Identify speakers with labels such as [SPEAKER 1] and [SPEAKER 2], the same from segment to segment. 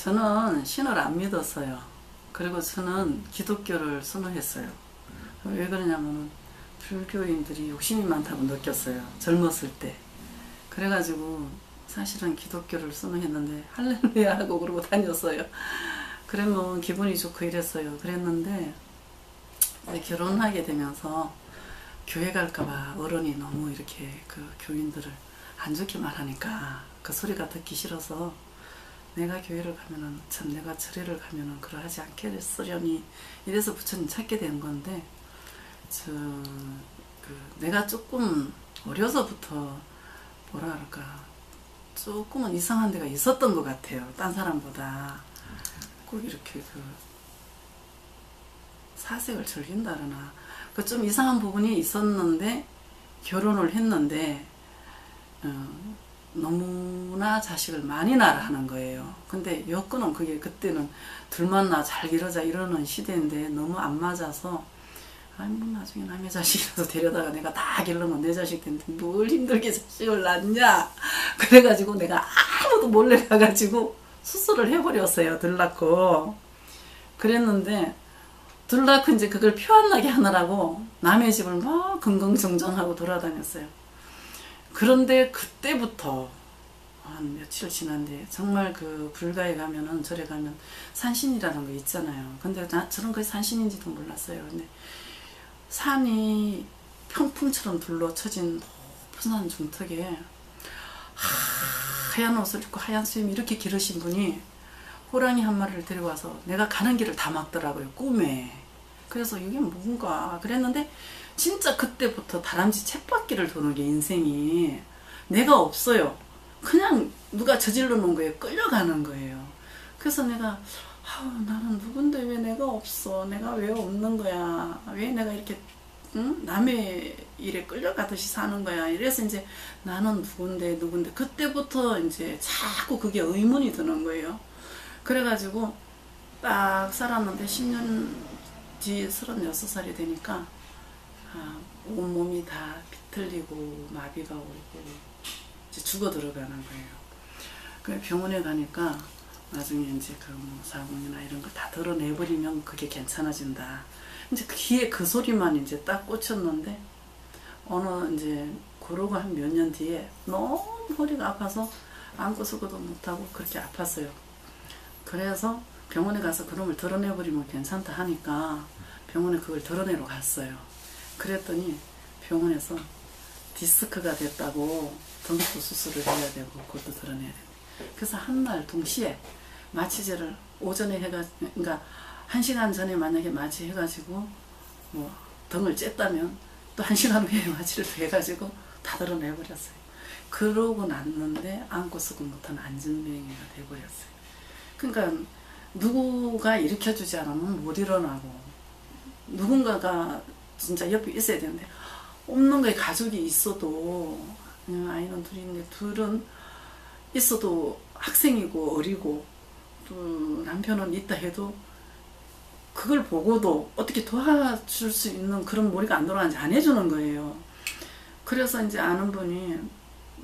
[SPEAKER 1] 저는 신을 안 믿었어요. 그리고 저는 기독교를 선호했어요. 왜 그러냐면 불교인들이 욕심이 많다고 느꼈어요. 젊었을 때. 그래가지고 사실은 기독교를 선호했는데 할렐루야 하고 그러고 다녔어요. 그러면 기분이 좋고 이랬어요. 그랬는데 이제 결혼하게 되면서 교회 갈까봐 어른이 너무 이렇게 그 교인들을 안 좋게 말하니까 그 소리가 듣기 싫어서 내가 교회를 가면은 참 내가 절에를 가면은 그러하지 않겠으려니 이래서 부처님 찾게 된 건데 내가 조금 어려서부터 뭐라 그럴까 조금은 이상한 데가 있었던 것 같아요. 딴 사람보다 꼭 이렇게 사색을 즐긴다거나 좀 이상한 부분이 있었는데 결혼을 했는데 너무나 자식을 많이 낳으라 하는 거예요. 근데 여건은 그게 그때는 둘만 낳아 잘 기르자 이러는 시대인데 너무 안 맞아서 아니 뭐 나중에 남의 자식이라도 데려다가 내가 다 기르면 내 자식 텐데 뭘 힘들게 자식을 낳냐 그래가지고 내가 아무도 몰래 가가지고 수술을 해버렸어요. 들 낳고 그랬는데 들 낳고 이제 그걸 표 안 나게 하느라고 남의 집을 막 긍긍정정하고 돌아다녔어요. 그런데 그때부터 한 며칠 지난데 정말 그 불가에 가면은 절에 가면 산신이라는 거 있잖아요. 근데 저는 그게 산신인지도 몰랐어요. 근데 산이 평풍처럼 둘러쳐진 높은 산 중턱에 하얀 옷을 입고 하얀 수염 이렇게 기르신 분이 호랑이 한 마리를 데리고 와서 내가 가는 길을 다 막더라고요. 꿈에. 그래서 이게 뭔가 그랬는데 진짜 그때부터 다람쥐 쳇바퀴를 도는 게 인생이 내가 없어요. 그냥 누가 저질러 놓은 거에 끌려가는 거예요. 그래서 내가 나는 누군데 왜 내가 없어? 내가 왜 없는 거야? 왜 내가 이렇게 남의 일에 끌려가듯이 사는 거야? 이래서 이제 나는 누군데 그때부터 이제 자꾸 그게 의문이 드는 거예요. 그래가지고 딱 살았는데 10년 뒤 36살이 되니까 온몸이 다 비틀리고 마비가 오고 이제 죽어 들어가는 거예요. 그 병원에 가니까 나중에 이제 그 뭐 사고나 이런 걸 다 드러내버리면 그게 괜찮아진다. 이제 귀에 그 소리만 이제 딱 꽂혔는데 어느 이제 그러고 한 몇 년 뒤에 너무 허리가 아파서 안고 서고도 못하고 그렇게 아팠어요. 그래서 병원에 가서 그놈을 드러내버리면 괜찮다 하니까 병원에 그걸 드러내러 갔어요. 그랬더니 병원에서 디스크가 됐다고 등수 수술을 해야 되고 그것도 드러내야 된다. 그래서 한날 동시에 마취제를 오전에 해가지고 그러니까 1시간 전에 만약에 마취해가지고 뭐 등을 쬐다면 또 1시간 후에 마취를 또 해가지고 다 드러내버렸어요. 그러고 났는데 안고 쓰고 못한 안진뱅이가 돼버렸어요. 그러니까 누구가 일으켜주지 않으면 못 일어나고 누군가가 진짜 옆에 있어야 되는데 없는 거에 가족이 있어도 아이는 둘인데 둘은 있어도 학생이고 어리고 또 남편은 있다 해도 그걸 보고도 어떻게 도와줄 수 있는 그런 머리가 안 돌아가는지 안 해주는 거예요. 그래서 이제 아는 분이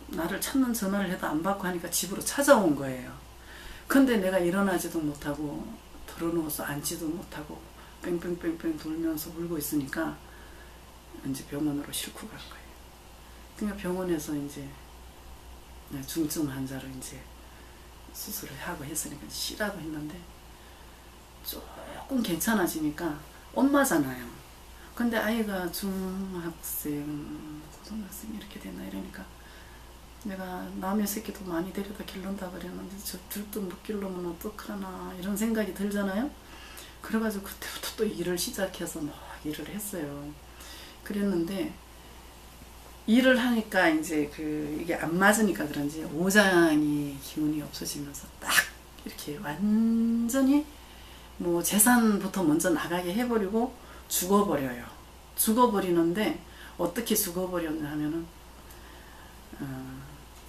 [SPEAKER 1] 나를 찾는 전화를 해도 안 받고 하니까 집으로 찾아온 거예요. 근데 내가 일어나지도 못하고 들어누워서 앉지도 못하고 뺑뺑뺑뺑 돌면서 울고 있으니까 이제 병원으로 싣고 간 거예요. 그러니까 병원에서 이제 중증 환자로 이제 수술을 하고 했으니까 쉬라고 했는데 조금 괜찮아지니까 엄마잖아요. 근데 아이가 중학생, 고등학생 이렇게 됐나 이러니까 내가 남의 새끼도 많이 데려다 기른다 그랬는데 저 둘도 못 기르면 어떡하나 이런 생각이 들잖아요. 그래가지고 그때부터 또 일을 시작해서 막 일을 했어요. 그랬는데 일을 하니까 이제 이게 안 맞으니까 그런지 오장이 기운이 없어지면서 딱 이렇게 완전히 뭐 재산부터 먼저 나가게 해버리고 죽어버려요. 죽어버리는데 어떻게 죽어버렸냐 하면은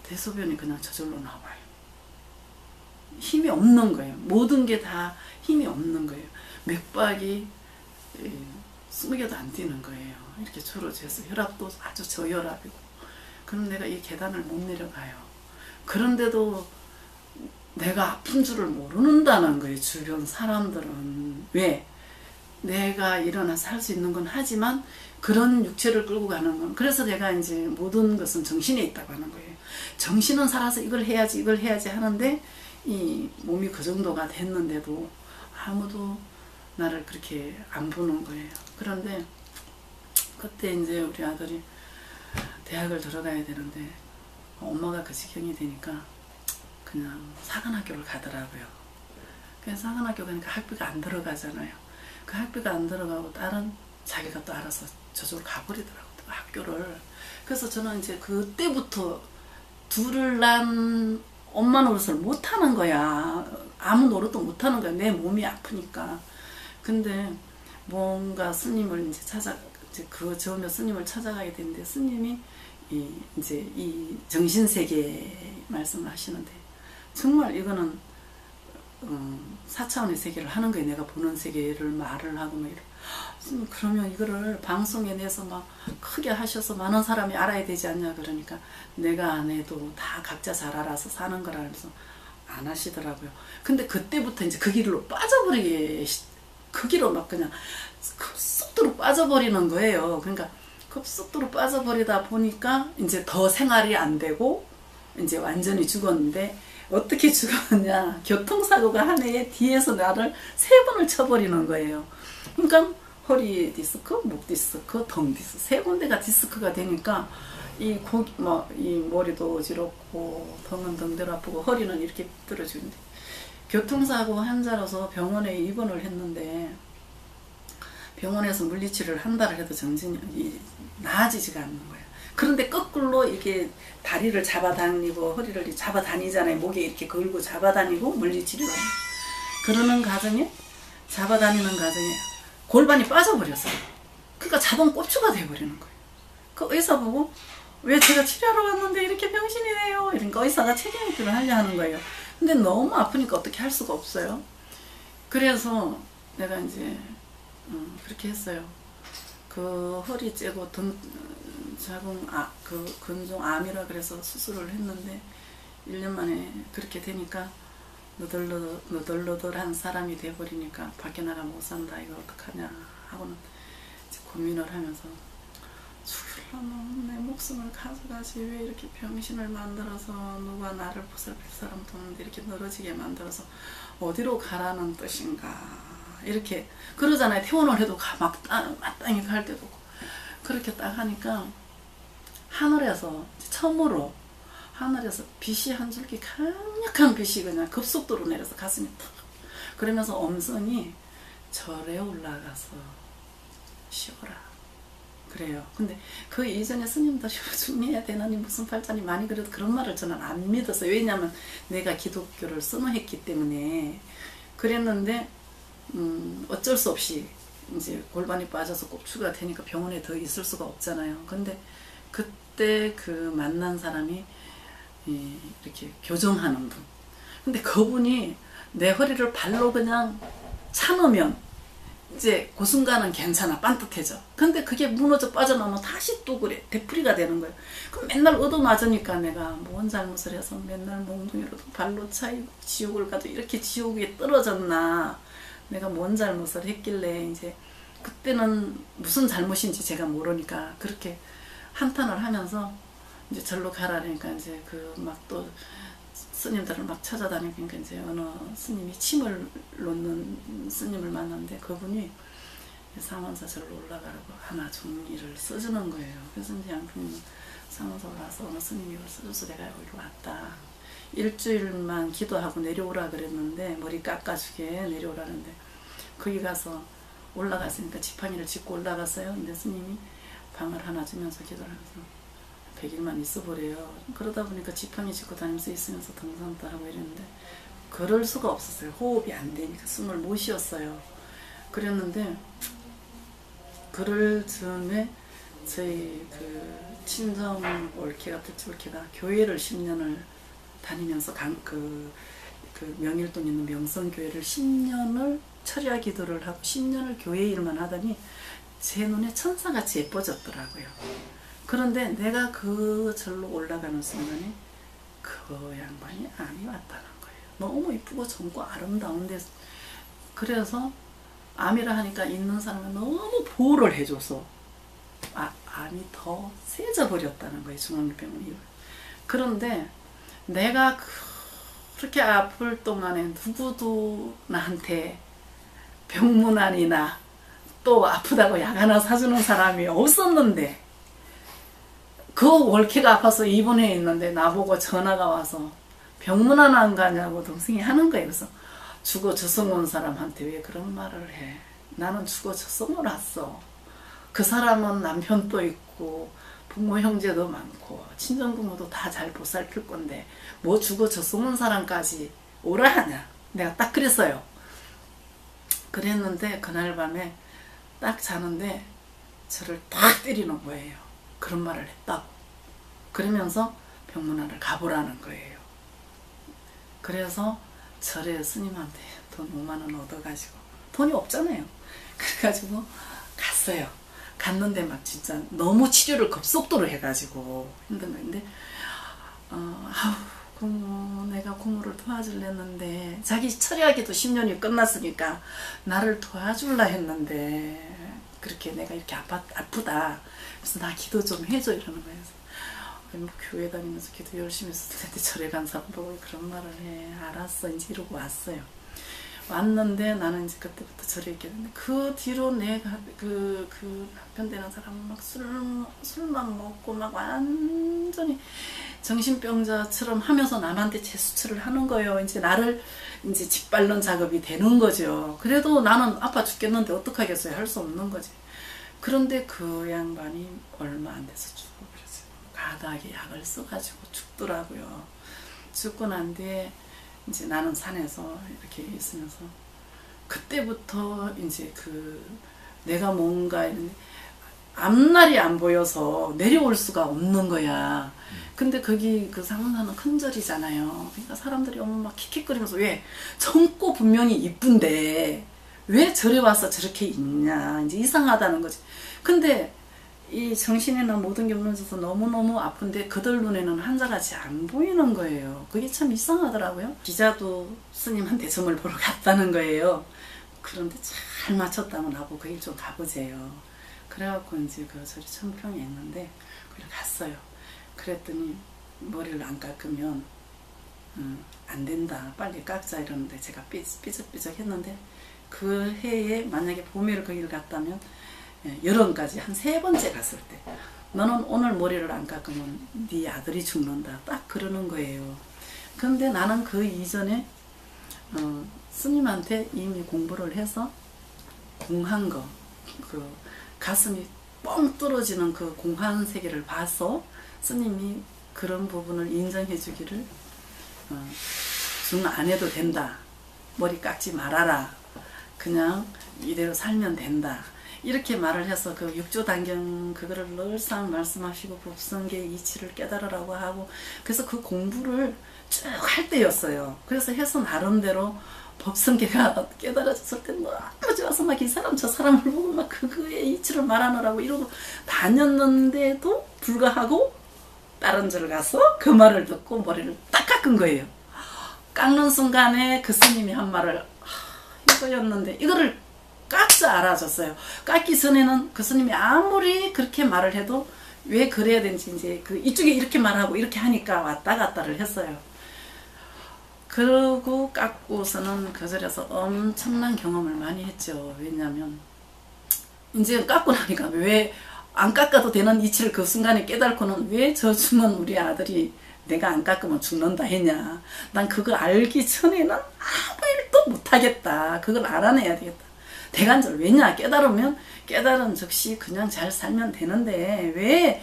[SPEAKER 1] 대소변이 그냥 저절로 나와요. 힘이 없는 거예요. 모든 게 다 힘이 없는 거예요. 맥박이 20개도 안 뛰는 거예요. 이렇게 줄어져서 혈압도 아주 저혈압이고 그럼 내가 이 계단을 못 내려가요. 그런데도 내가 아픈 줄을 모르는다는 거예요. 주변 사람들은. 왜? 내가 일어나서 할 수 있는 건 하지만 그런 육체를 끌고 가는 건, 그래서 내가 이제 모든 것은 정신에 있다고 하는 거예요. 정신은 살아서 이걸 해야지 이걸 해야지 하는데 이 몸이 그 정도가 됐는데도 아무도 나를 그렇게 안 보는 거예요. 그런데 그때 이제 우리 아들이 대학을 들어가야 되는데 엄마가 그 지경이 되니까 그냥 사관학교를 가더라고요. 그래서 사관학교 가니까 학비가 안 들어가잖아요. 그 학비가 안 들어가고 딸은 자기가 또 알아서 저쪽으로 가버리더라고요. 학교를. 그래서 저는 이제 그때부터 둘을 낳은 엄마 노릇을 못하는 거야. 아무 노릇도 못하는 거야. 내 몸이 아프니까. 근데 뭔가 스님을 이제 그 저으며 스님을 찾아가게 됐는데, 스님이 이제 이 정신세계 말씀을 하시는데, 정말 이거는 4차원의 세계를 하는 거예요. 내가 보는 세계를 말을 하고 막 스님, 그러면 이거를 방송에 내서 막 크게 하셔서 많은 사람이 알아야 되지 않냐. 그러니까 내가 안 해도 다 각자 잘 알아서 사는 거라면서 안 하시더라고요. 근데 그때부터 이제 그 길로 그 길로 막 그냥 급속도로 빠져버리는 거예요. 그러니까 급속도로 빠져버리다 보니까 이제 더 생활이 안 되고 이제 완전히 죽었는데, 어떻게 죽었느냐. 교통사고가 한 해에 뒤에서 나를 3번을 쳐버리는 거예요. 그러니까 허리 디스크, 목 디스크, 등 디스크 3군데가 디스크가 되니까 이 머리도 어지럽고 등은 등대로 아프고 허리는 이렇게 삐뚤어지는데, 교통사고 환자로서 병원에 입원을 했는데 병원에서 물리치료를 한 달을 해도 정신이 나아지지가 않는 거예요. 그런데 거꾸로 이렇게 다리를 잡아다니고 허리를 잡아다니잖아요. 목에 이렇게 걸고 잡아다니고 물리치료를 하는, 그러는 과정에, 잡아다니는 과정에 골반이 빠져버렸어요. 그러니까 자동 꼽추가 돼버리는 거예요. 그 의사 보고, 왜 제가 치료하러 왔는데 이렇게 병신이 돼요? 이러니까 의사가 책임있기를 하려 하는 거예요. 근데 너무 아프니까 어떻게 할 수가 없어요. 그래서 내가 이제 그렇게 했어요. 그 허리 째고 그 근종암이라 그래서 수술을 했는데 1년 만에 그렇게 되니까 너덜너덜한 사람이 돼버리니까 밖에 나가 못 산다. 이거 어떡하냐 하고는 이제 고민을 하면서, 죽으려면 내 목숨을 가져가지 왜 이렇게 병신을 만들어서 누가 나를 보살필 사람도 없는데 이렇게 늘어지게 만들어서 어디로 가라는 뜻인가. 이렇게 그러잖아요. 퇴원을 해도 마땅히 갈 때도 없고. 그렇게 딱 하니까 하늘에서 처음으로 빛이 한 줄기, 강력한 빛이 그냥 급속도로 내려서 가슴이 탁, 그러면서 엄선이 절에 올라가서 쉬어라 그래요. 근데 그 이전에 스님들이 중해야 되나니 무슨 팔자니 많이 그래도 그런 말을 저는 안 믿었어요. 왜냐하면 내가 기독교를 선호했기 때문에 그랬는데, 어쩔 수 없이 이제 골반이 빠져서 꼽추가 되니까 병원에 더 있을 수가 없잖아요. 근데 그때 그 만난 사람이 이렇게 교정하는 분. 근데 그분이 내 허리를 발로 그냥 차놓으면 이제 그 순간은 괜찮아, 반듯해져. 근데 그게 무너져 빠져나오면 다시 또 그래, 되풀이가 되는 거예요. 그럼 맨날 얻어맞으니까 내가 뭔 잘못을 해서 맨날 몽둥이로도 발로 차이고 지옥을 가도 이렇게 지옥에 떨어졌나, 내가 뭔 잘못을 했길래, 이제 그때는 무슨 잘못인지 제가 모르니까 그렇게 한탄을 하면서 이제 절로 가라니까 이제 그 막 또 스님들을 막 찾아다니니까 이제 어느 스님이 침을 놓는 스님을 만났는데, 그분이 상원사 절로 올라가라고 하나 종이를 써주는 거예요. 그래서 이제 양푼이 상원사 올라서 어느 스님이 이걸 써줘서 내가 여기로 왔다. 일주일만 기도하고 내려오라 그랬는데, 머리 깎아주게 내려오라는데, 거기 가서 올라갔으니까 지팡이를 짚고 올라갔어요. 근데 스님이 방을 하나 주면서 기도를 하면서 100일만 있어보래요. 그러다 보니까 지팡이 짚고 다니면서 있으면서 등산도 하고 이랬는데, 걸을 수가 없었어요. 호흡이 안 되니까 숨을 못 쉬었어요. 그랬는데, 그럴 즈음에 저희 그 친정 올케가, 특지올케가 교회를 10년을 다니면서 그 명일동 있는 명성교회를 10년을 철야 기도를 하고 10년을 교회 일만 하더니 제 눈에 천사같이 예뻐졌더라고요. 그런데 내가 그 절로 올라가는 순간에 그 양반이 암이 왔다는 거예요. 너무 이쁘고 젊고 아름다운데, 그래서 암이라 하니까 있는 사람은 너무 보호를 해줘서 암이 더 세져 버렸다는 거예요. 중앙병이. 그런데 내가 그렇게 아플 동안에 누구도 나한테 병문안이나 또 아프다고 약 하나 사주는 사람이 없었는데, 그 월키가 아파서 입원해 있는데 나보고 전화가 와서 병문안 안 가냐고 동생이 하는 거예요. 그래서 죽어 저승 온 사람한테 왜 그런 말을 해. 나는 죽어 저승을 왔어. 그 사람은 남편도 있고 부모 형제도 많고 친정부모도 다 잘 보살필 건데 뭐 죽어 저승 온 사람까지 오라 하냐. 내가 딱 그랬어요. 그랬는데 그날 밤에 딱 자는데 저를 딱 때리는 거예요. 그런 말을 했다고. 그러면서 병문안을 가보라는 거예요. 그래서 절에 스님한테 돈 5만원 얻어가지고, 돈이 없잖아요. 그래가지고 갔어요. 갔는데 막 진짜 너무 치료를 급속도로 해가지고 힘든 건데, 고모, 내가 고모를 도와주려는데, 자기 처리하기도 10년이 끝났으니까 나를 도와줄라 했는데 그렇게 내가 이렇게 아프다. 그래서 나 기도 좀 해줘 이러는 거예요. 뭐 교회 다니면서 기도 열심히 했을 텐데 절에 간 사람 보고 그런 말을 해. 알았어 이제 이러고 왔어요. 왔는데 나는 이제 그때부터 절에 있게 됐는데, 그 뒤로 내가 그 남편 되는 사람은 막 술만 먹고 막 완전히 정신병자처럼 하면서 남한테 재수치를 하는 거예요. 이제 나를 이제 짓밟는 작업이 되는 거죠. 그래도 나는 아파 죽겠는데 어떡하겠어요. 할 수 없는 거지. 그런데 그 양반이 얼마 안 돼서 죽어버렸어요. 가닥에 약을 써가지고 죽더라고요. 죽고 난 뒤에 이제 나는 산에서 이렇게 있으면서 그때부터 이제 내가 뭔가 앞날이 안 보여서 내려올 수가 없는 거야. 근데 거기 그 상산은 큰 절이잖아요. 그러니까 사람들이 막 킥킥거리면서, 왜 젊고 분명히 이쁜데 왜 절에 와서 저렇게 있냐, 이제 이상하다는 거지. 근데 이 정신이나 모든 게 무너져서 너무너무 아픈데 그들 눈에는 한자같이 안 보이는 거예요. 그게 참 이상하더라고요. 기자도 스님한테 점을 보러 갔다는 거예요. 그런데 잘 맞췄다고 나보고 그 일 좀 가보재요. 그래갖고 이제 그 절이 천평에 있는데 거기 갔어요. 그랬더니 머리를 안 깎으면 안 된다, 빨리 깎자 이러는데 제가 삐적삐적 했는데, 그 해에 만약에 봄에를 거기를 갔다면 여름까지 한 3번째 갔을 때, 너는 오늘 머리를 안 깎으면 네 아들이 죽는다, 딱 그러는 거예요. 근데 나는 그 이전에 스님한테 이미 공부를 해서 공한 거, 그 가슴이 뻥 뚫어지는 그 공한 세계를 봐서 스님이 그런 부분을 인정해 주기를, 중 안 해도 된다, 머리 깎지 말아라, 그냥 이대로 살면 된다, 이렇게 말을 해서 그 육조단경 그거를 늘상 말씀하시고 법성계 이치를 깨달으라고 하고, 그래서 그 공부를 쭉 할 때였어요. 그래서 해서 나름대로 법성계가 깨달아졌을 때 너무 좋아서 막 이 사람 저 사람을 보고 막 그거의 이치를 말하느라고 이러고 다녔는데도 불구하고 다른 절 가서 그 말을 듣고 머리를 딱 깎은 거예요. 깎는 순간에 그 스님이 한 말을, 이거였는데 이거를 깎자 알아줬어요. 깎기 전에는 그 스님이 아무리 그렇게 말을 해도 왜 그래야 되는지 이제 이쪽에 이렇게 말하고 이렇게 하니까 왔다 갔다를 했어요. 그러고 깎고서는 그 절에서 엄청난 경험을 많이 했죠. 왜냐면 이제 깎고 나니까 왜 안 깎아도 되는 이치를 그 순간에 깨달고는 왜 저 죽는 우리 아들이 내가 안 깎으면 죽는다 했냐. 난 그거 알기 전에는 아무 일도 못하겠다. 그걸 알아내야 되겠다. 대간절 왜냐, 깨달으면 깨달은 즉시 그냥 잘 살면 되는데 왜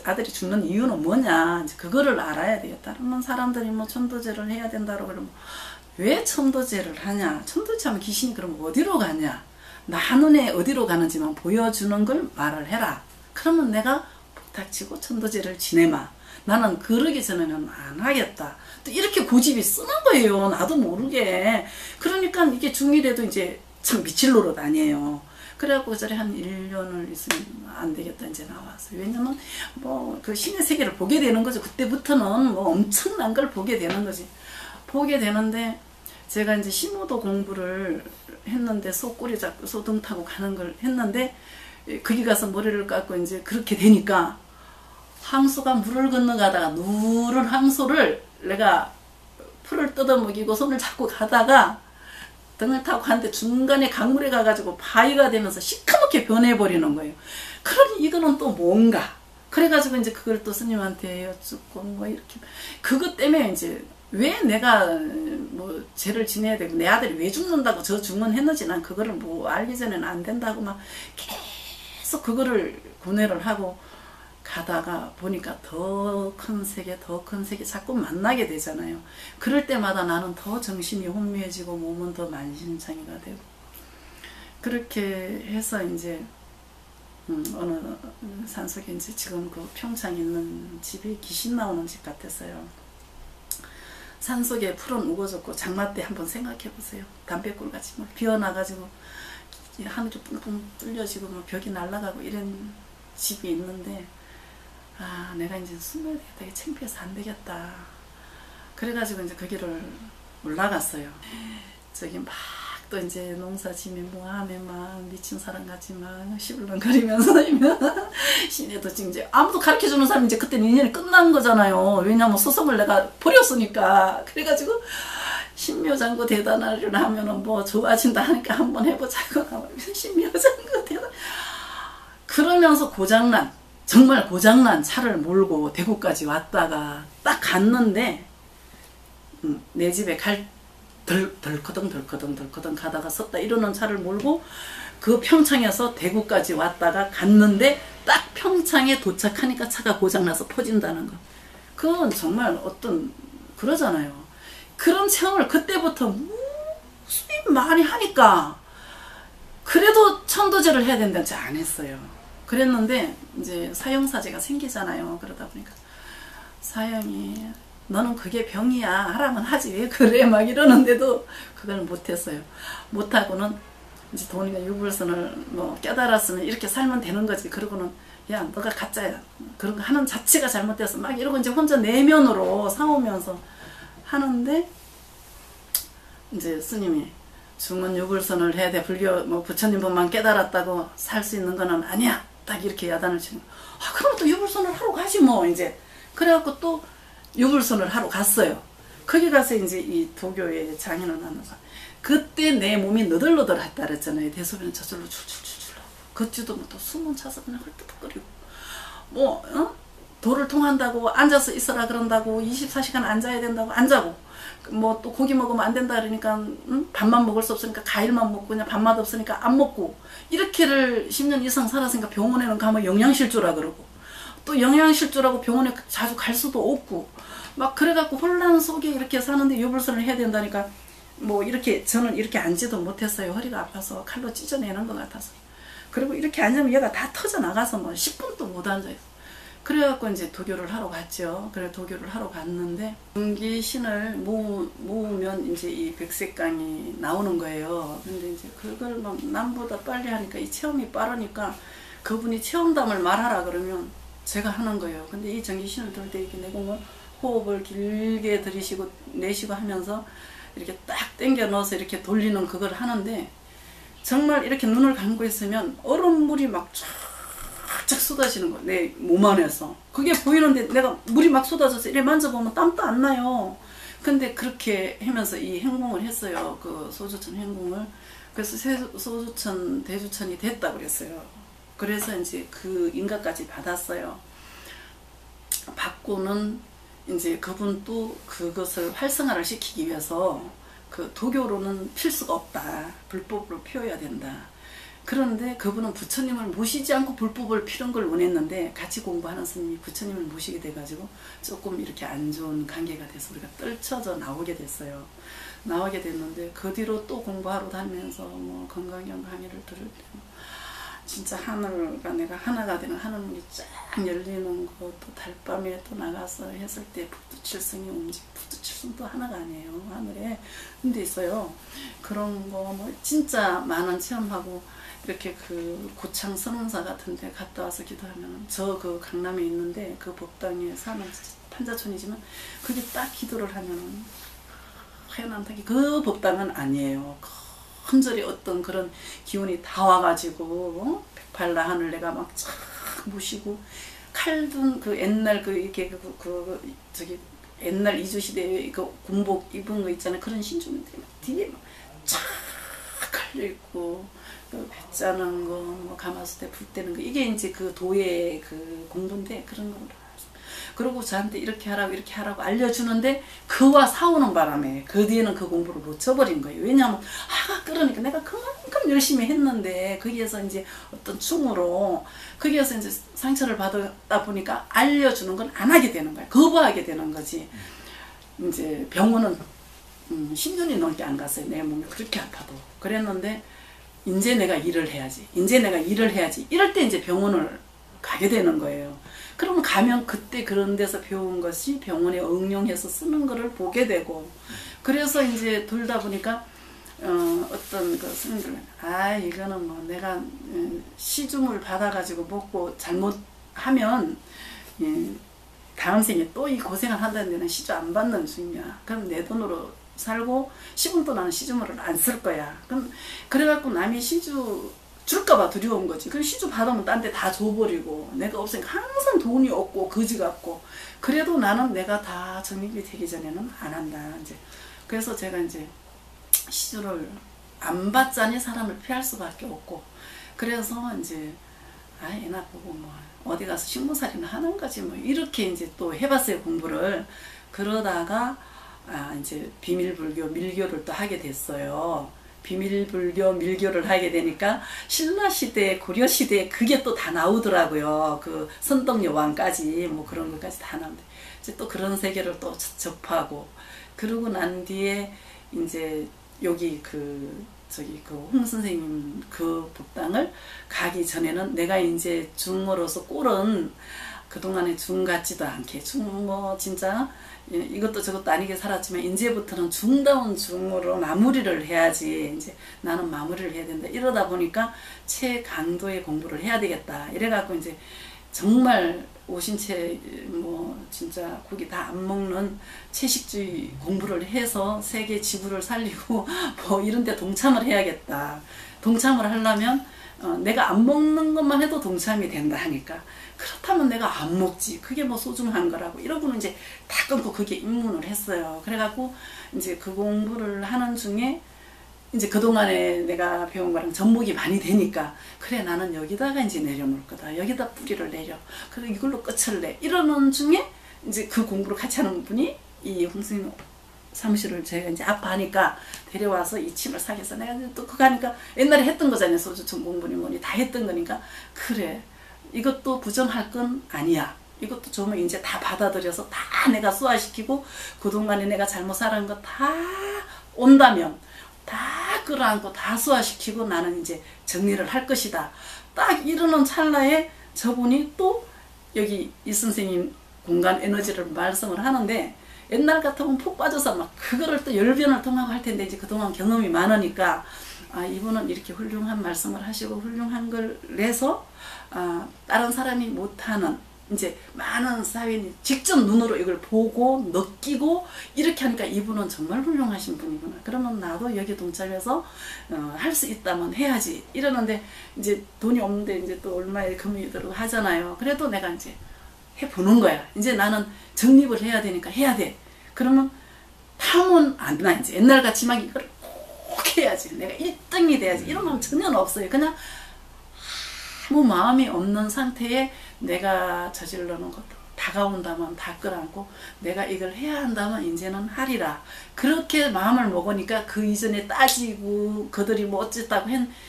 [SPEAKER 1] 아들이 죽는 이유는 뭐냐, 이제 그거를 알아야 되겠다. 그러면 사람들이 뭐 천도제를 해야 된다고 그러면 왜 천도제를 하냐, 천도제 하면 귀신이 그럼 어디로 가냐, 나 눈에 어디로 가는지만 보여주는 걸 말을 해라. 그러면 내가 부탁치고 천도제를 지내마. 나는 그러기 전에는 안 하겠다. 또 이렇게 고집이 쓰는 거예요. 나도 모르게. 그러니까 이게 중이래도 이제 참 미칠 노릇 아니에요. 그래갖고 그 자리에 한 1년을 있으면 안 되겠다 이제 나왔어요. 왜냐면 뭐 그 신의 세계를 보게 되는 거죠. 그때부터는 뭐 엄청난 걸 보게 되는 거지. 보게 되는데 제가 이제 심호도 공부를 했는데 소 꼬리 잡고 소 등 타고 가는 걸 했는데 거기 가서 머리를 깎고 이제 그렇게 되니까 항소가 물을 건너가다가 누른 항소를 내가 풀을 뜯어먹이고 손을 잡고 가다가 등을 타고 가는데 중간에 강물에 가가지고 바위가 되면서 시커멓게 변해버리는 거예요. 그러니 이거는 또 뭔가. 그래가지고 이제 그걸 또 스님한테 여쭙고 뭐 이렇게. 그것 때문에 이제 왜 내가 뭐 죄를 지내야 되고 내 아들이 왜 죽는다고 저 증언했는지 난 그거를 뭐 알기 전에는 안 된다고 막 계속 그거를 고뇌를 하고 가다가 보니까 더 큰 세계 더 큰 세계 자꾸 만나게 되잖아요. 그럴 때마다 나는 더 정신이 혼미해지고 몸은 더 만신창이가 되고 그렇게 해서 이제 어느 산속에 이제 지금 그 평창에 있는 집이 귀신 나오는 집 같았어요. 산속에 풀은 우거졌고 장마 때 한번 생각해 보세요. 담배꿀 같이 막 비어나가지고 하늘이 뿡뿡 뚫려지고 뭐 벽이 날아가고 이런 집이 있는데 아 내가 이제 숨어야 되겠다. 이게 창피해서 안 되겠다. 그래가지고 이제 거기를 올라갔어요. 저기 막 또 이제 농사지면 뭐하면 막 미친 사람 같이 막 시불렁거리면서 시내도 이제 아무도 가르쳐주는 사람이 이제 그때는 2년이 끝난 거잖아요. 왜냐면 소송을 내가 버렸으니까. 그래가지고 신묘장구 대단하리라 하면은 뭐 좋아진다 하니까 한번 해보자고. 신묘장구 대단. 그러면서 고장난 정말 고장난 차를 몰고 대구까지 왔다가 딱 갔는데 내 집에 덜커덩 가다가 섰다 이러는 차를 몰고 그 평창에서 대구까지 왔다가 갔는데 딱 평창에 도착하니까 차가 고장나서 퍼진다는 거. 그건 정말 어떤 그러잖아요. 그런 체험을 그때부터 무수히 많이 하니까 그래도 천도제를 해야 된다는 지 안 했어요. 그랬는데 이제 사형사제가 생기잖아요. 그러다 보니까 사형이 너는 그게 병이야 하라면 하지 왜 그래 막 이러는데도 그걸 못했어요. 못하고는 이제 돈이나 유불선을 뭐 깨달았으면 이렇게 살면 되는 거지. 그러고는 야 너가 가짜야 그런 거 하는 자체가 잘못돼서 막 이러고 이제 혼자 내면으로 싸우면서 하는데 이제 스님이 중은 유불선을 해야 돼. 불교 뭐 부처님분만 깨달았다고 살 수 있는 거는 아니야. 딱 이렇게 야단을 치는 아 그럼 또 유불선을 하러 가지 뭐 이제. 그래갖고 또 유불선을 하러 갔어요. 거기 가서 이제 이 도교의 장인을 만나서 그때 내 몸이 너덜너덜했다 그랬잖아요. 대소변이 저절로 줄줄줄줄 나고 걷지도 못하고 숨은 차서 그냥 헐떡거리고 뭐 도를 통한다고 앉아서 있어라 그런다고 24시간 앉아야 된다고 안 자고 뭐 또 고기 먹으면 안 된다 그러니까 밥만 먹을 수 없으니까 과일만 먹고 그냥 밥맛 없으니까 안 먹고 이렇게를 10년 이상 살았으니까 병원에는 가면 영양실조라 그러고 또 영양실조라고 병원에 자주 갈 수도 없고 막 그래갖고 혼란 속에 이렇게 사는데 유불선을 해야 된다니까 뭐 이렇게 저는 이렇게 앉지도 못했어요. 허리가 아파서 칼로 찢어내는 것 같아서. 그리고 이렇게 앉으면 얘가 다 터져 나가서 뭐 10분도 못 앉아요. 그래갖고 이제 도교를 하러 갔죠. 그래 도교를 하러 갔는데 중기신을 모으면 이제 이 백색강이 나오는 거예요. 근데 이제 그걸 막 남보다 빨리 하니까 이 체험이 빠르니까 그분이 체험담을 말하라 그러면 제가 하는 거예요. 근데 이 전기신을 들 때 이렇게 내공을 호흡을 길게 들이쉬고 내쉬고 하면서 이렇게 딱 당겨 넣어서 이렇게 돌리는 그걸 하는데 정말 이렇게 눈을 감고 있으면 얼음물이 막 쫙쫙 쏟아지는 거예요. 내 몸 안에서. 그게 보이는데 내가 물이 막 쏟아져서 이렇게 만져보면 땀도 안 나요. 근데 그렇게 하면서 이 행궁을 했어요. 그 소주천 행궁을. 그래서 소주천 대주천이 됐다고 그랬어요. 그래서 이제 그 인가까지 받았어요. 받고는 이제 그분도 그것을 활성화를 시키기 위해서 그 도교로는 필수가 없다. 불법으로 피워야 된다. 그런데 그분은 부처님을 모시지 않고 불법을 피는 걸 원했는데 같이 공부하는 스님이 부처님을 모시게 돼가지고 조금 이렇게 안 좋은 관계가 돼서 우리가 떨쳐져 나오게 됐어요. 나오게 됐는데 그 뒤로 또 공부하러 다니면서 뭐 건강경 강의를 들을 때 진짜 하늘과 내가 하나가 되는 하늘문이 쫙 열리는 거, 또 달밤에 또 나가서 했을 때 북두칠성이 북두칠성도 하나가 아니에요. 하늘에 근데 있어요. 그런 거 뭐 진짜 많은 체험하고 이렇게 그 고창 선원사 같은 데 갔다 와서 기도하면 저 그 강남에 있는데 그 법당에 사는 판자촌이지만 거기 딱 기도를 하면 하얀 탁이 그 법당은 아니에요. 큰절히 어떤 그런 기운이 다 와가지고 백팔라 하늘 내가 막 쫙 모시고 칼든 그 옛날 그 이렇게 저기 옛날 이주시대에 그 군복 입은 거 있잖아요. 그런 신주님들이 막 뒤에 막 쫙 깔려있고 그 배짜는 거, 뭐 가마솥에 불 때는 거, 이게 이제 그 도의 그 공부인데 그런 거. 그리고 저한테 이렇게 하라고 알려주는데 그와 싸우는 바람에 그 뒤에는 그 공부를 놓쳐버린 거예요. 왜냐하면 하가 끓으니까 내가 그만큼 열심히 했는데 거기에서 이제 어떤 충으로 거기에서 이제 상처를 받다 보니까 알려주는 건 안 하게 되는 거예요. 거부하게 되는 거지. 이제 병원은 10년이 넘게 안 갔어요. 내 몸이 그렇게 아파도. 그랬는데 이제 내가 일을 해야지. 이럴 때 이제 병원을 가게 되는 거예요. 그러면 가면 그때 그런 데서 배운 것이 병원에 응용해서 쓰는 거를 보게 되고, 그래서 이제 돌다 보니까 어떤 그 스님들은 이거는 뭐 내가 시중을 받아가지고 먹고 잘못하면 다음 생에 또 이 고생을 한다는 데는 시주 안 받는 중이야. 그럼 내 돈으로 살고 10원도 나는 시주물을 안 쓸 거야. 그럼 그래갖고 남이 시주 줄까봐 두려운 거지. 그럼 시주 받으면 딴 데 다 줘버리고 내가 없으니까 항상 돈이 없고 거지 같고. 그래도 나는 내가 다 적립이 되기 전에는 안 한다. 이제 그래서 제가 이제 시주를 안 받자니 사람을 피할 수밖에 없고. 그래서 이제 애나 보고 뭐 어디 가서 식모살이나 하는 거지 뭐 이렇게 이제 또 해봤어요, 공부를. 그러다가 이제 비밀불교 밀교를 또 하게 됐어요. 비밀불교 밀교를 하게 되니까 신라시대 고려시대 그게 또 다 나오더라고요. 그 선덕여왕까지 뭐 그런 것까지 다 나오는데 이제 또 그런 세계를 또 접하고, 그러고 난 뒤에 이제 여기 저기 홍 선생님 그 법당을 가기 전에는 내가 이제 중으로서 꼴은 그동안에 중 같지도 않게 뭐 진짜 이것도 저것도 아니게 살았지만 이제부터는 중다운 중으로 마무리를 해야지. 이제 나는 마무리를 해야 된다. 이러다 보니까 최강도의 공부를 해야 되겠다. 이래갖고 이제 정말 오신채 뭐 진짜 고기 다 안 먹는 채식주의 공부를 해서 세계 지구를 살리고 뭐 이런 데 동참을 해야겠다. 동참을 하려면 내가 안 먹는 것만 해도 동참이 된다 하니까 그렇다면 내가 안 먹지. 그게 뭐 소중한 거라고. 이러고는 이제 다 끊고 그게 입문을 했어요. 그래갖고 이제 그 공부를 하는 중에 이제 그동안에 내가 배운 거랑 접목이 많이 되니까 그래 나는 여기다가 이제 내려놓을 거다. 여기다 뿌리를 내려. 그리고 이걸로 끝을 내. 이러는 중에 이제 그 공부를 같이 하는 분이 이 홍수님 사무실을 제가 이제 아파하니까 데려와서 이 침을 사게 해서 내가 또 그거 하니까 옛날에 했던 거잖아요. 소주청 공부니 뭐니 다 했던 거니까 그래. 이것도 부정할 건 아니야. 이것도 좀 이제 다 받아들여서 다 내가 수화시키고 그동안에 내가 잘못 살은 거 다 온다면 다 끌어안고 다 수화시키고 나는 이제 정리를 할 것이다. 딱 이러는 찰나에 저분이 또 여기 이 선생님 공간 에너지를 말씀을 하는데 옛날 같으면 푹 빠져서 막 그거를 또 열변을 통하고 할 텐데 이제 그동안 경험이 많으니까 이분은 이렇게 훌륭한 말씀을 하시고 훌륭한 걸 내서 다른 사람이 못하는 이제 많은 사회인이 직접 눈으로 이걸 보고 느끼고 이렇게 하니까 이분은 정말 훌륭하신 분이구나. 그러면 나도 여기 동참해서 할 수 있다면 해야지. 이러는데 이제 돈이 없는데 이제 또 얼마에 금이 들고 하잖아요. 그래도 내가 이제 해보는 거야. 이제 나는 정립을 해야 되니까 해야 돼. 그러면 탐은 안 나. 이제 옛날같이 막 이걸 꼭 해야지. 내가 1등이 돼야지. 이런 마음 전혀 없어요. 그냥 아무 마음이 없는 상태에 내가 저질러는 것도 다가온다면 다 끌어안고 내가 이걸 해야 한다면 이제는 하리라. 그렇게 마음을 먹으니까 그 이전에 따지고 그들이 뭐 어쨌다고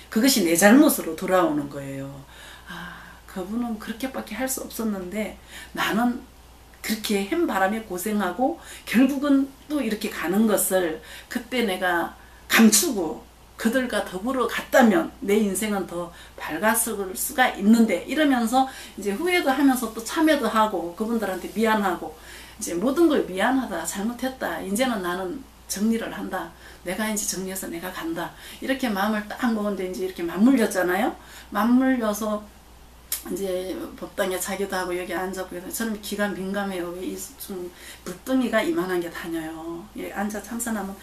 [SPEAKER 1] 그것이 내 잘못으로 돌아오는 거예요. 그분은 그렇게밖에 할 수 없었는데 나는 그렇게 한 바람에 고생하고 결국은 또 이렇게 가는 것을 그때 내가 감추고 그들과 더불어 갔다면 내 인생은 더 밝았을 수가 있는데 이러면서 이제 후회도 하면서 또 참여도 하고 그분들한테 미안하고 이제 모든 걸 미안하다 잘못했다 이제는 나는 정리를 한다. 내가 이제 정리해서 내가 간다. 이렇게 마음을 딱 먹었는데 이제 이렇게 맞물렸잖아요. 맞물려서 이제 법당에 자기도 하고 여기 앉아보고 저는 귀가 민감해요. 왜 좀 불덩이가 이만한 게 다녀요. 예, 앉아 참선하면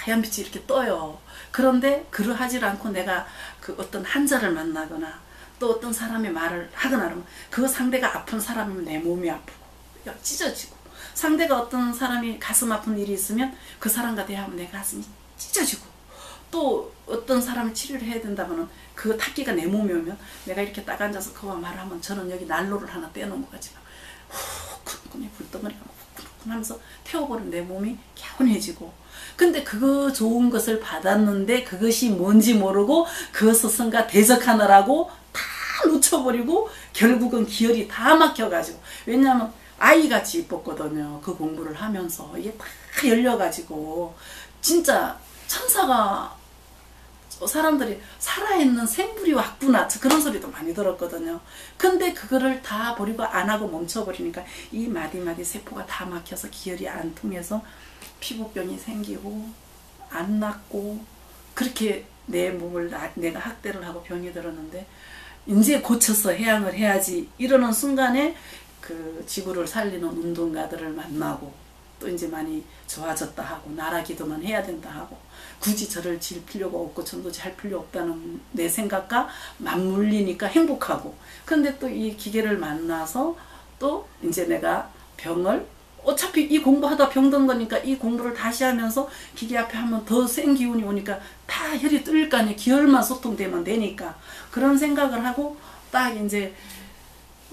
[SPEAKER 1] 하얀 빛이 이렇게 떠요. 그런데 그러하지 않고 내가 그 어떤 한자를 만나거나 또 어떤 사람의 말을 하거나 하면 그 상대가 아픈 사람이면 내 몸이 아프고 찢어지고, 상대가 어떤 사람이 가슴 아픈 일이 있으면 그 사람과 대화하면 내 가슴이 찢어지고, 또 어떤 사람을 치료를 해야 된다면 그 탁기가 내 몸에 오면 내가 이렇게 딱 앉아서 그와 말하면 저는 여기 난로를 하나 떼놓은 것 같지만 쿵쿵이 불덩어리가 쿵쿵 하면서 태워버린 내 몸이 개운해지고, 근데 그거 좋은 것을 받았는데 그것이 뭔지 모르고 그 스승과 대적하느라고 다 놓쳐버리고 결국은 기혈이 다 막혀가지고, 왜냐하면 아이같이 이뻤거든요. 그 공부를 하면서 이게 다 열려가지고 진짜 천사가, 사람들이 살아있는 생물이 왔구나 그런 소리도 많이 들었거든요. 근데 그거를 다 버리고 안 하고 멈춰버리니까 이 마디마디 세포가 다 막혀서 기혈이 안 통해서 피부병이 생기고 안 낫고, 그렇게 내 몸을 내가 학대를 하고 병이 들었는데 이제 고쳐서 해양을 해야지 이러는 순간에 그 지구를 살리는 운동가들을 만나고, 또 이제 많이 좋아졌다 하고 나라 기도만 해야 된다 하고 굳이 저를 질 필요가 없고 전도 잘 필요 없다는 내 생각과 맞물리니까 행복하고, 근데 또 이 기계를 만나서 또 이제 내가 병을, 어차피 이 공부하다 병든 거니까 이 공부를 다시 하면서 기계 앞에 하면 더 센 기운이 오니까 다 혈이 뚫릴 거 아니에요. 기혈만 소통되면 되니까. 그런 생각을 하고 딱 이제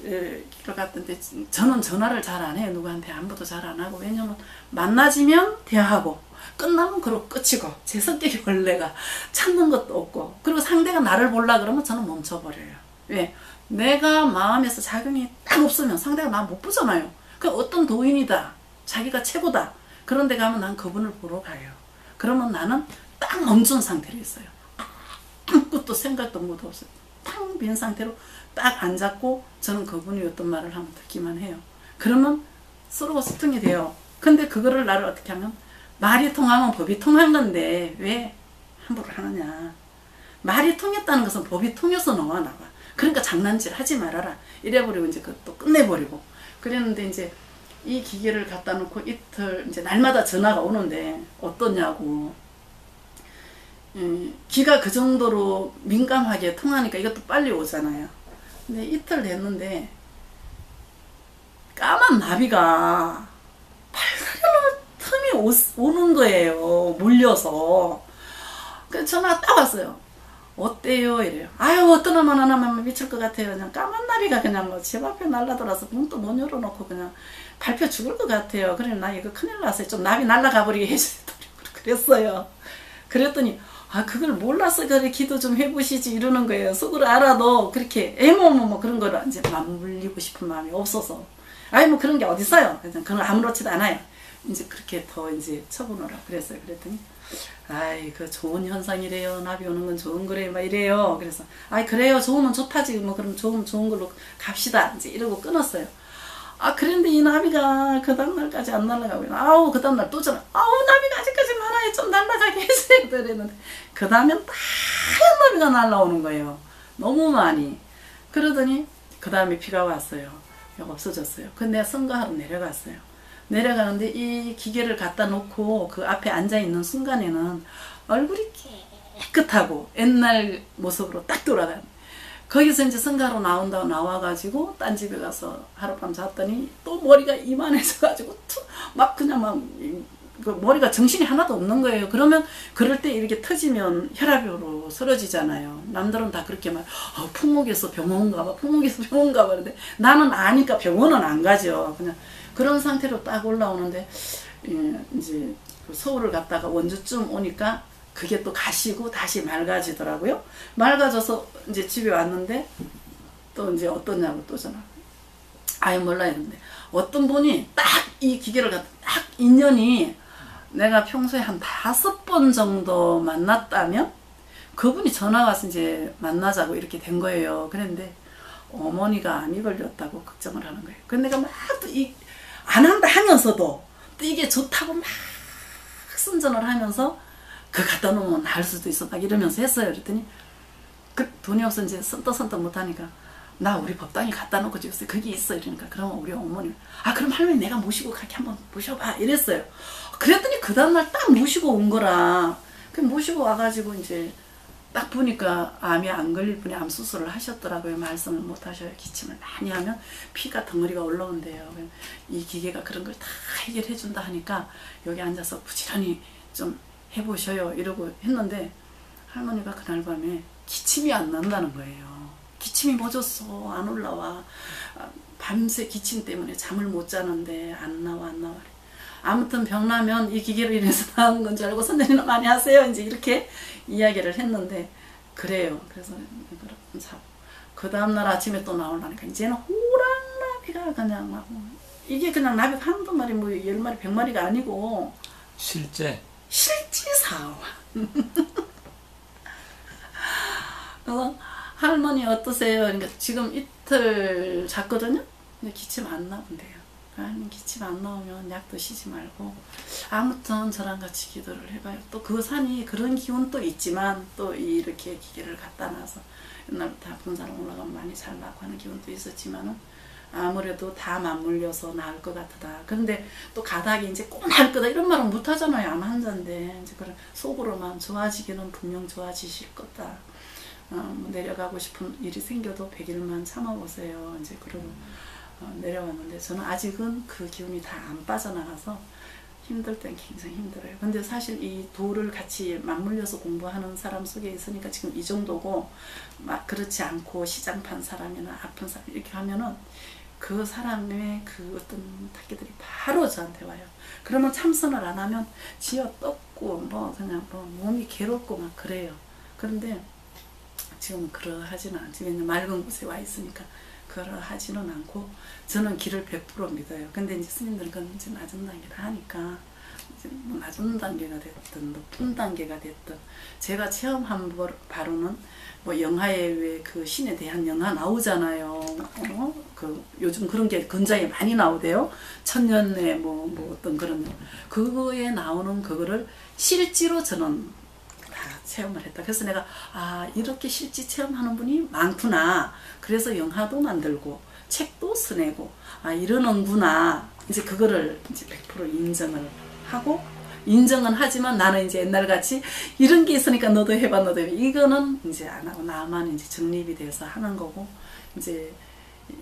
[SPEAKER 1] 길을 갔던데, 저는 전화를 잘 안 해요. 누구한테 안부도 잘 안 하고. 왜냐면 만나지면 대화하고 끝나면 그러고 끝이고, 제 성격이 원래가 찾는 것도 없고, 그리고 상대가 나를 보려 그러면 저는 멈춰버려요. 왜? 내가 마음에서 자긍이 딱 없으면 상대가 나 못 보잖아요. 그 어떤 도인이다, 자기가 최고다, 그런 데 가면 난 그분을 보러 가요. 그러면 나는 딱 멈춘 상태로 있어요. 아무것도 생각도 못 없어요. 탁 빈 상태로 딱 앉았고 저는 그분이 어떤 말을 하면 듣기만 해요. 그러면 서로 소통이 돼요. 근데 그거를 나를 어떻게 하면, 말이 통하면 법이 통한 건데 왜 함부로 하느냐. 말이 통했다는 것은 법이 통해서 나와. 그러니까 장난질 하지 말아라. 이래버리고 이제 그것도 끝내버리고 그랬는데, 이제 이 기계를 갖다 놓고 이틀, 이제 날마다 전화가 오는데 어떠냐고. 귀가 그 정도로 민감하게 통하니까 이것도 빨리 오잖아요. 근데 이틀 됐는데 까만 나비가 팔다리로 틈이 오는 거예요. 몰려서. 그래서 전화가 딱 왔어요. 어때요? 이래요. 아유, 어떤 놈만 하나만 미칠 것 같아요. 그냥 까만 나비가 그냥 뭐 집 앞에 날라들어서 문도 못 열어놓고 그냥 밟혀 죽을 것 같아요. 그래, 나 이거 큰일 났어요. 좀 나비 날라가 버리게 해주세요. 그랬어요. 그랬더니 아, 그걸 몰라서 그래, 기도 좀 해보시지 이러는 거예요. 속으로 알아도 그렇게 뭐 그런 거를 이제 맞물리고 싶은 마음이 없어서, 아니 뭐 그런 게 어딨어요. 그건 아무렇지도 않아요. 이제 그렇게 더 이제 쳐보느라 그랬어요. 그랬더니 아이, 그 좋은 현상이래요. 나비 오는 건 좋은 거래요. 막 이래요. 그래서 아이, 그래요. 좋으면 좋다지. 뭐 그럼 좋은 걸로 갑시다. 이제 이러고 끊었어요. 아, 그런데 이 나비가 그 다음날까지 안 날아가고, 아우, 그 다음날 또 전화, 아우, 나비가 아직까지 많아요. 좀 날아가게 해주세요. 그랬는데, 그 다음엔 하얀 나비가 날아오는 거예요. 너무 많이. 그러더니, 그 다음에 비가 왔어요. 없어졌어요. 근데 내가 선거하러 내려갔어요. 내려가는데, 이 기계를 갖다 놓고 그 앞에 앉아있는 순간에는 얼굴이 깨끗하고 옛날 모습으로 딱 돌아가요. 거기서 이제 성가로 나온다고 나와가지고 딴 집에 가서 하룻밤 잤더니 또 머리가 이만해져가지고 막 그냥 막 그 머리가 정신이 하나도 없는 거예요. 그러면 그럴 때 이렇게 터지면 혈압으로 쓰러지잖아요. 남들은 다 그렇게 막 풍목에서 병원 가봐, 풍목에서 병원 가봐. 그런데 나는 아니까 병원은 안 가죠. 그냥 그런 상태로 딱 올라오는데, 이제 서울을 갔다가 원주쯤 오니까 그게 또 가시고 다시 맑아지더라고요. 맑아져서 이제 집에 왔는데 또 이제 어떠냐고 또 전화. 아예 몰라 했는데 어떤 분이 딱 이 기계를 갖다 딱 인연이 내가 평소에 한 5번 정도 만났다면 그분이 전화 와서 이제 만나자고 이렇게 된 거예요. 그런데 어머니가 암이 걸렸다고 걱정을 하는 거예요. 근데 내가 막 또 안 한다 하면서도 또 이게 좋다고 막 순전을 하면서 그 갖다 놓으면 날 수도 있어 막 이러면서 했어요. 그랬더니 그 돈이 없어 이제 선떡선떡 못하니까 나 우리 법당에 갖다 놓고 줬어요. 거기 있어. 이러니까 그러면 우리 어머니 아 그럼 할머니 내가 모시고 가게 한번 모셔봐 이랬어요. 그랬더니 그 다음날 딱 모시고 온 거라. 그 모시고 와가지고 이제 딱 보니까 암이 안 걸릴 분이 암 수술을 하셨더라고요. 말씀을 못 하셔요. 기침을 많이 하면 피가 덩어리가 올라온대요. 이 기계가 그런 걸 다 해결해 준다 하니까 여기 앉아서 부지런히 좀 해보셔요 이러고 했는데 할머니가 그날 밤에 기침이 안 난다는 거예요. 기침이 멎었어. 안 올라와. 밤새 기침 때문에 잠을 못 자는데 안 나와. 아무튼 병나면 이 기계로 인해서 나온 건 줄 알고 선생님은 많이 하세요. 이제 이렇게 이야기를 했는데 그래요. 그래서 그 다음날 아침에 또 나오려니까 이제는 호랑나비가 그냥 막 이게 그냥 나비가 한두 마리 뭐 10마리 100마리가 아니고 실제사와 그래서 할머니 어떠세요? 그러니까 지금 이틀 잤거든요. 근데 기침 안 나온대요. 아니 기침 안 나오면 약 드시지 말고 아무튼 저랑 같이 기도를 해봐요. 또 그 산이 그런 기운도 있지만 또 이렇게 기계를 갖다 놔서 옛날부터 아픈 사람 올라가면 많이 잘나고 하는 기운도 있었지만은 아무래도 다 맞물려서 나을 것 같다. 그런데 또 가닥이 이제 꼭 나을 거다 이런 말은 못 하잖아요. 암 환자인데 이제 그런 속으로만 좋아지기는 분명 좋아지실 거다. 뭐 내려가고 싶은 일이 생겨도 100일만 참아보세요. 이제 그러고 내려왔는데 저는 아직은 그 기운이 다 안 빠져나가서 힘들 땐 굉장히 힘들어요. 근데 사실 이 도를 같이 맞물려서 공부하는 사람 속에 있으니까 지금 이 정도고 막 그렇지 않고 시장판 사람이나 아픈 사람 이렇게 하면은 그 사람의 그 어떤 타기들이 바로 저한테 와요. 그러면 참선을 안 하면 쥐어 떴고 뭐 그냥 뭐 몸이 괴롭고 막 그래요. 그런데 지금 그러하지는 않지. 왜냐면 맑은 곳에 와 있으니까 그러하지는 않고 저는 길을 100% 믿어요. 근데 이제 스님들은 그건 이제 낮은 단계라 하니까 이제 뭐 낮은 단계가 됐든 높은 단계가 됐든 제가 체험한 바로는 뭐 영화에 왜 그 신에 대한 영화 나오잖아요. 그 요즘 그런 게 굉장히 많이 나오대요. 천년의 뭐 어떤 그런 그거에 나오는 그거를 실제로 저는 체험을 했다. 그래서 내가 아 이렇게 실제 체험하는 분이 많구나. 그래서 영화도 만들고 책도 써내고 아 이러는구나. 이제 그거를 이제 100% 인정을 하고 인정은 하지만 나는 이제 옛날같이 이런 게 있으니까 너도 해봐 너도 해봐 이거는 이제 안 하고 나만 이제 정립이 돼서 하는 거고 이제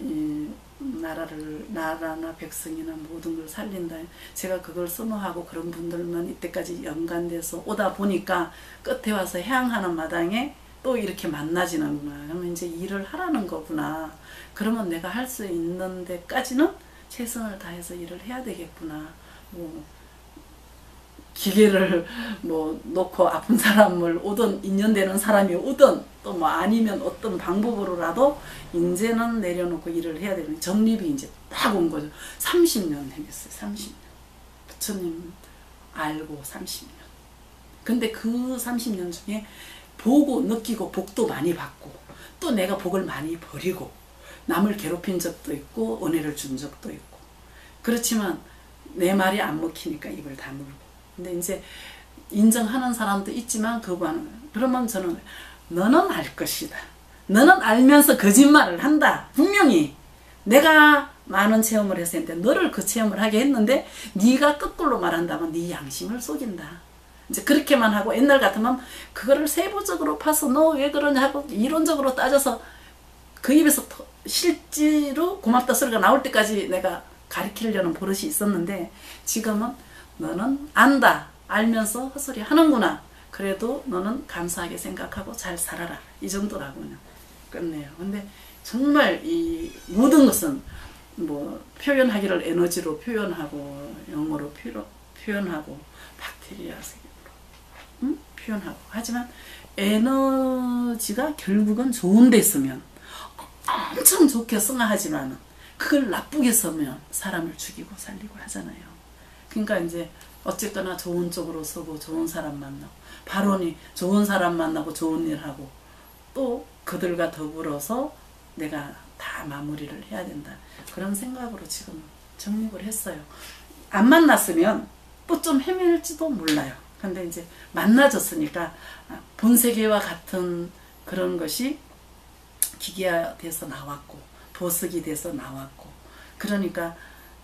[SPEAKER 1] 이 나라나 백성이나 모든 걸 살린다. 제가 그걸 선호하고 그런 분들만 이때까지 연관돼서 오다 보니까 끝에 와서 해양하는 마당에 또 이렇게 만나지는구나. 그러면 이제 일을 하라는 거구나. 그러면 내가 할 수 있는 데까지는 최선을 다해서 일을 해야 되겠구나. 뭐 기계를 뭐 놓고 아픈 사람을 오든 인연되는 사람이 오든 또 뭐 아니면 어떤 방법으로라도 이제는 내려놓고 일을 해야 되는 정립이 이제 딱 온 거죠. 30년 해냈어요. 30년. 부처님 알고 30년. 근데 그 30년 중에 보고 느끼고 복도 많이 받고 또 내가 복을 많이 버리고 남을 괴롭힌 적도 있고 은혜를 준 적도 있고 그렇지만 내 말이 안 먹히니까 입을 다물고 근데 이제 인정하는 사람도 있지만 그러면 저는 너는 알 것이다. 너는 알면서 거짓말을 한다. 분명히 내가 많은 체험을 했었는데 너를 그 체험을 하게 했는데 네가 거꾸로 말한다면 네 양심을 속인다. 이제 그렇게만 하고 옛날 같으면 그거를 세부적으로 파서 너 왜 그러냐 하고 이론적으로 따져서 그 입에서 실제로 고맙다 소리가 나올 때까지 내가 가르치려는 버릇이 있었는데 지금은 너는 안다. 알면서 헛소리 하는구나. 그래도 너는 감사하게 생각하고 잘 살아라. 이 정도라고 그냥 끝내요. 근데 정말 이 모든 것은 뭐 표현하기를 에너지로 표현하고 영어로 표현하고 박테리아 세계로 표현하고 하지만 에너지가 결국은 좋은 데 쓰면 엄청 좋게 승화하지만 그걸 나쁘게 쓰면 사람을 죽이고 살리고 하잖아요. 그러니까 이제 어쨌거나 좋은 쪽으로 서고 좋은 사람 만나고 발언이 좋은 사람 만나고 좋은 일 하고 또 그들과 더불어서 내가 다 마무리를 해야 된다. 그런 생각으로 지금 정립을 했어요. 안 만났으면 또 좀 헤맬지도 몰라요. 근데 이제 만나졌으니까 본세계와 같은 그런 것이 기계화돼서 나왔고 보석이 돼서 나왔고 그러니까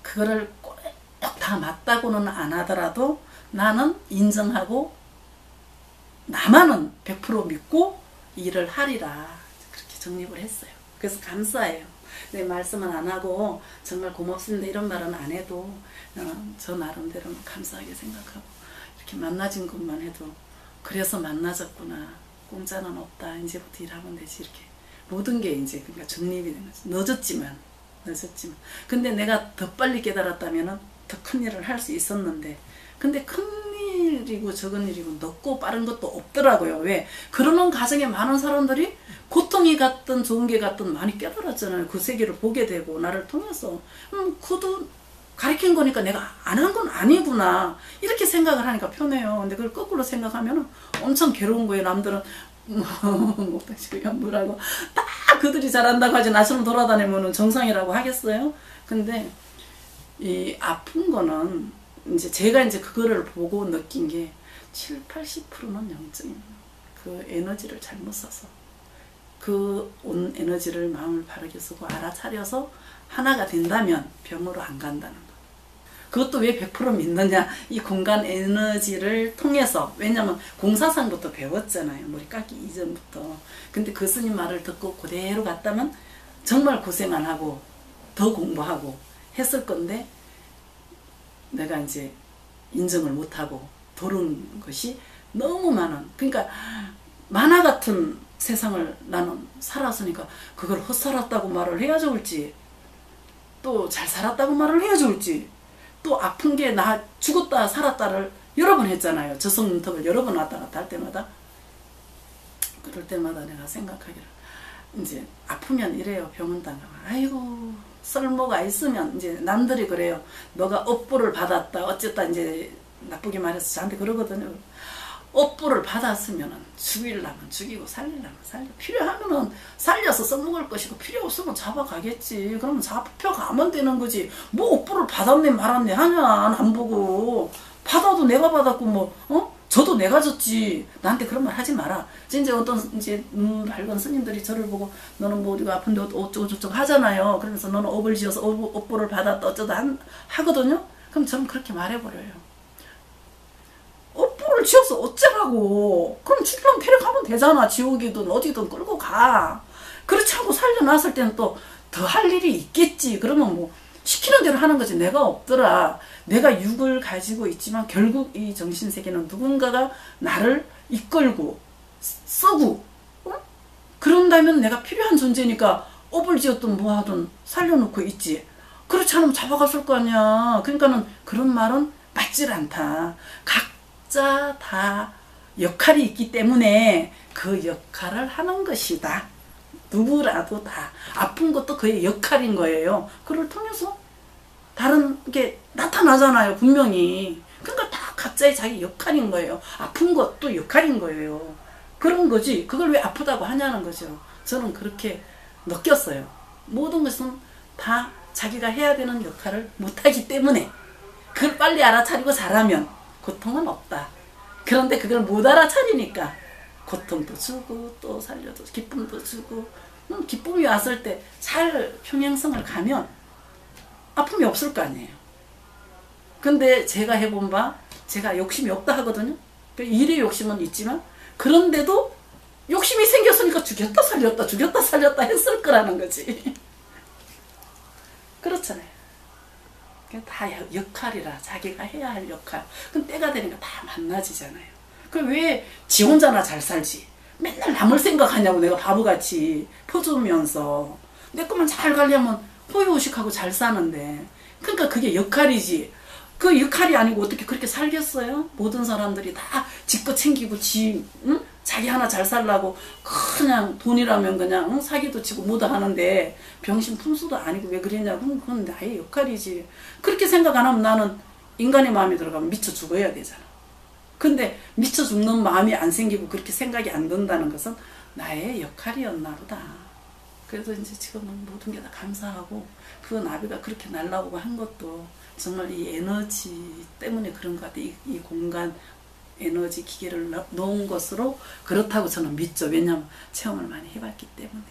[SPEAKER 1] 그거를 꼭 다 맞다고는 안 하더라도 나는 인정하고 나만은 100% 믿고 일을 하리라 그렇게 정립을 했어요. 그래서 감사해요. 내 말씀은 안 하고 정말 고맙습니다 이런 말은 안 해도 저 나름대로는 감사하게 생각하고 이렇게 만나진 것만 해도 그래서 만나졌구나. 공짜는 없다. 이제부터 일하면 되지. 이렇게 모든 게 이제 그러니까 정립이 된 거지. 늦었지만. 근데 내가 더 빨리 깨달았다면은 더 큰 일을 할 수 있었는데 근데 큰 일이고 적은 일이고 늦고 빠른 것도 없더라고요. 왜? 그러는 과정에 많은 사람들이 고통이 갔든 좋은 게 갔든 많이 깨달았잖아요. 그 세계를 보게 되고 나를 통해서 그도 가르친 거니까 내가 안 한 건 아니구나 이렇게 생각을 하니까 편해요. 근데 그걸 거꾸로 생각하면 엄청 괴로운 거예요. 남들은 뭐라고 딱 그들이 잘한다고 하지 나처럼 돌아다니면 정상이라고 하겠어요. 근데 이 아픈 거는 이제 제가 이제 그거를 보고 느낀 게 70~80%는 영적입니다. 그 에너지를 잘못 써서 그 온 에너지를 마음을 바르게 쓰고 알아차려서 하나가 된다면 병으로 안 간다는 거. 그것도 왜 100% 믿느냐? 이 공간 에너지를 통해서 왜냐면 공사상부터 배웠잖아요. 머리 깎기 이전부터. 근데 그 스님 말을 듣고 그대로 갔다면 정말 고생 안 하고 더 공부하고 했을 건데 내가 이제 인정을 못하고 도른 것이 너무 많은 그러니까 만화 같은 세상을 나는 살았으니까 그걸 헛살았다고 말을 해야 좋을지 또 잘 살았다고 말을 해야 좋을지 또 아픈 게 나 죽었다 살았다를 여러 번 했잖아요. 저승문턱을 여러 번 왔다 갔다 할 때마다 그럴 때마다 내가 생각하기를 이제 아프면 이래요. 병원 당하면 아이고 썰모가 있으면 이제 남들이 그래요. 너가 업보를 받았다 어쨌다 이제 나쁘게 말해서 저한테 그러거든요. 업보를 받았으면 죽이려면 죽이고 살리려면 살려 필요하면 살려서 써먹을 것이고 필요 없으면 잡아가겠지. 그러면 잡혀가면 되는 거지. 뭐 업보를 받았네 말았네 하냐 안 보고 받아도 내가 받았고 뭐 저도 내가 졌지. 나한테 그런 말 하지 마라. 이제 어떤 이제 밝은 스님들이 저를 보고 너는 뭐 어디가 아픈데 어쩌고 저쩌고 하잖아요. 그러면서 너는 업을 지어서 업보를 받았다 어쩌다 하거든요. 그럼 저는 그렇게 말해버려요. 업보를 지어서 어쩌라고. 그럼 죽이면 데려가면 되잖아. 지옥이든 어디든 끌고 가. 그렇지 않고 살려놨을 때는 또 더 할 일이 있겠지. 그러면 뭐 시키는 대로 하는 거지. 내가 없더라. 내가 육을 가지고 있지만 결국 이 정신세계는 누군가가 나를 이끌고 쓰고 그런다면 내가 필요한 존재니까 업을 지었든 뭐하든 살려놓고 있지. 그렇지 않으면 잡아갔을 거 아니야. 그러니까는 그런 말은 맞질 않다. 각자 다 역할이 있기 때문에 그 역할을 하는 것이다. 누구라도 다. 아픈 것도 그의 역할인 거예요. 그걸 통해서 다른 게 나타나잖아요. 분명히. 그러니까 다 각자의 자기 역할인 거예요. 아픈 것도 역할인 거예요. 그런 거지. 그걸 왜 아프다고 하냐는 거죠. 저는 그렇게 느꼈어요. 모든 것은 다 자기가 해야 되는 역할을 못하기 때문에 그걸 빨리 알아차리고 잘하면 고통은 없다. 그런데 그걸 못 알아차리니까 고통도 주고 또 살려도 기쁨도 주고 기쁨이 왔을 때 잘 평행성을 가면 아픔이 없을 거 아니에요. 근데 제가 해본 바 제가 욕심이 없다 하거든요. 일의 욕심은 있지만 그런데도 욕심이 생겼으니까 죽였다 살렸다 했을 거라는 거지. 그렇잖아요. 다 역할이라 자기가 해야 할 역할. 그럼 때가 되니까 다 만나지잖아요. 그럼 왜 지 혼자나 잘 살지? 맨날 남을 생각하냐고 내가 바보같이 퍼주면서 내 것만 잘 가려면 호의호식하고 잘 사는데 그러니까 그게 역할이지. 그 역할이 아니고 어떻게 그렇게 살겠어요? 모든 사람들이 다 지껏 챙기고 자기 하나 잘 살라고 그냥 돈이라면 그냥 사기도 치고 뭐도 하는데 병신 품수도 아니고 왜 그러냐고. 그건 나의 역할이지. 그렇게 생각 안 하면 나는 인간의 마음이 들어가면 미쳐 죽어야 되잖아. 근데 미쳐 죽는 마음이 안 생기고 그렇게 생각이 안 든다는 것은 나의 역할이었나 보다. 그래서 이제 지금은 모든 게 다 감사하고 그 나비가 그렇게 날라오고 한 것도 정말 이 에너지 때문에 그런 것 같아. 이 공간 에너지 기계를 넣은 것으로 그렇다고 저는 믿죠. 왜냐하면 체험을 많이 해봤기 때문에.